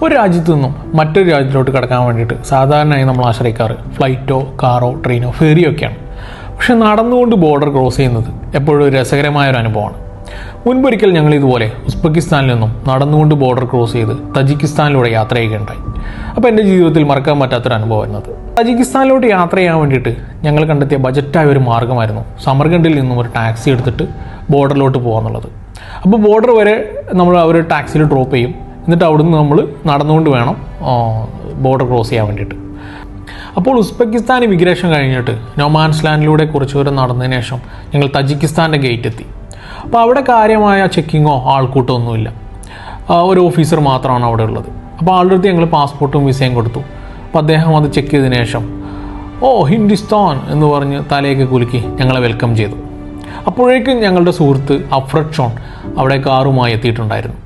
ഒരു രാജ്യത്തു നിന്നും മറ്റൊരു രാജ്യത്തിലോട്ട് കടക്കാൻ വേണ്ടിയിട്ട് സാധാരണയായി നമ്മൾ ആശ്രയിക്കാറ് ഫ്ലൈറ്റോ കാറോ ട്രെയിനോ ഫെറിയോ ഒക്കെയാണ്. പക്ഷെ നടന്നുകൊണ്ട് ബോർഡർ ക്രോസ് ചെയ്യുന്നത് എപ്പോഴും ഒരു രസകരമായൊരു അനുഭവമാണ്. മുൻപൊരിക്കൽ ഞങ്ങൾ ഇതുപോലെ ഉസ്ബെക്കിസ്ഥാനിൽ നിന്നും നടന്നുകൊണ്ട് ബോർഡർ ക്രോസ് ചെയ്ത് തജിക്കിസ്ഥാനിലൂടെ യാത്ര ചെയ്യുകയുണ്ടായി. അപ്പോൾ എൻ്റെ ജീവിതത്തിൽ മറക്കാൻ പറ്റാത്തൊരു അനുഭവമായിരുന്നത്. തജിക്കിസ്ഥാനിലോട്ട് യാത്ര ചെയ്യാൻ വേണ്ടിയിട്ട് ഞങ്ങൾ കണ്ടെത്തിയ ബജറ്റായ ഒരു മാർഗ്ഗമായിരുന്നു സമർഖണ്ഡിൽ നിന്നും ഒരു ടാക്സി എടുത്തിട്ട് ബോർഡറിലോട്ട് പോകാന്നുള്ളത്. അപ്പോൾ ബോർഡർ വരെ നമ്മൾ അവർ ടാക്സിയിൽ ഡ്രോപ്പ് ചെയ്യും. എന്നിട്ട് അവിടുന്ന് നമ്മൾ നടന്നുകൊണ്ട് വേണം ബോർഡർ ക്രോസ് ചെയ്യാൻ വേണ്ടിയിട്ട്. അപ്പോൾ ഉസ്ബെക്കിസ്ഥാൻ ഇമിഗ്രേഷൻ കഴിഞ്ഞിട്ട് നൊമാൻസ് ലാൻഡിലൂടെ കുറച്ച് ദൂരം നടന്നതിന് ശേഷം ഞങ്ങൾ തജിക്കിസ്ഥാൻ്റെ ഗേറ്റ് എത്തി. അപ്പോൾ അവിടെ കാര്യമായ ചെക്കിങ്ങോ ആൾക്കൂട്ടോ ഒന്നുമില്ല. ഒരു ഓഫീസർ മാത്രമാണ് അവിടെ ഉള്ളത്. അപ്പോൾ ആളുടെ അടുത്ത് ഞങ്ങൾ പാസ്പോർട്ടും വിസയും കൊടുത്തു. അപ്പോൾ അദ്ദേഹം അത് ചെക്ക് ചെയ്തതിന് ശേഷം ഹിന്ദുസ്ഥാൻ എന്ന് പറഞ്ഞ് തലയൊക്കെ കുലുക്കി ഞങ്ങളെ വെൽക്കം ചെയ്തു. അപ്പോഴേക്കും ഞങ്ങളുടെ സുഹൃത്ത് അഫ്രത് ഷോൺ അവിടെ കാറുമായി എത്തിയിട്ടുണ്ടായിരുന്നു.